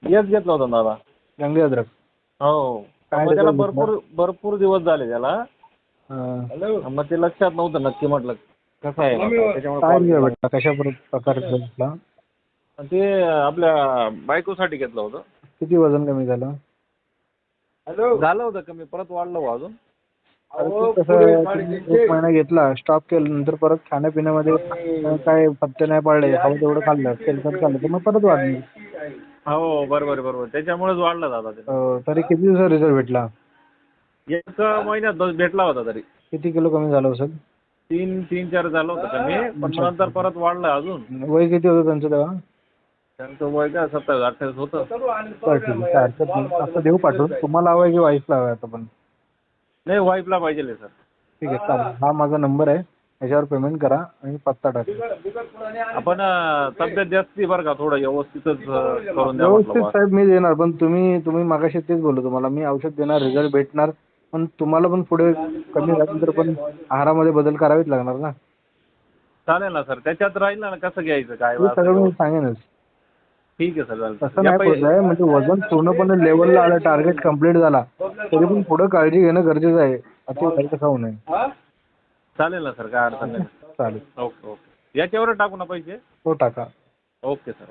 हेच घेतला होता दादा. जंगली अद्रक. हो. काय मग त्याला result भरपूर दिवस झाले त्याला. हा. मग ते लक्षात नव्हतं नक्की, म्हटलं कसं आहे आता. त्याच्यामुळे काय call रिझल्ट केला. भेटला, कशा प्रकारे भेटला? ते आपल्या बायकोसाठी घेतलं होतं. किती वजन कमी झालं? झालं होतं कमी, परत वाढलं हो अजून. अरे ते कसं तुम्ही 1 महिना घेतला, स्टॉप केलं, नंतर परत खाण्यापिण्यामध्ये काय पथ्य नाही पाळले, हवं तेवढं खाल्लं, तेलकट खाल्लं, तर मग परत वाढलं. हो, बरोबर. त्याच्यामुळेच वाढलं दादा ते. तरी किती दिवसात रिझल्ट भेटला? 1 महिन्यात भेटला होता तरी. किती किलो कमी झालं असेल? 3-4 झालं होतं कमी, पण मग नंतर परत वाढलं अजून. वय किती होतं त्यांचं तेव्हा? त्यांचं वय काय 27-28 होतं. बरं ठीक आहे, काय हरकत नाही. असं देऊ पाठवून. तुम्हाला हवं आहे की वाईफला हवं आहे आता पण? नाही, वाईफला पाहिजे सर. ठीक आहे, चालेल. हा माझा नंबर आहे, याच्यावर पेमेंट करा आणि पत्ता टाका. आपण तब्येत जास्ती बरं का, थोडं व्यवस्थितच करून द्या म्हटलं व्यवस्थित बा. साहेब मी देणार, पण तुम्ही मागाशी तेच बोललो तुम्हाला, मी औषध देणार, रिझल्ट भेटणार, पण तुम्हाला पण पुढे कमी झालं तर पण आहारामध्ये बदल करावेच लागणार ना. चालेल ना सर, त्याच्यात राहील ना कसं घ्यायचं काय हे असं सगळं मी व्यवस्थित. सांगेनच. ठीक आहे सर, चालेल. तसं या नाही पै होत आहे, म्हणजे वजन पूर्णपणे लेवलला आलं, टार्गेट कंप्लीट झाला, तरी पण पुढे काळजी घेणं गरजेचं आहे. अति वाईट खाऊ नये. चालेल ना सर, काय अडचण नाही. चालेल. ओके. याच्यावर टाकू ना पैसे? हो, टाका. Okay sir.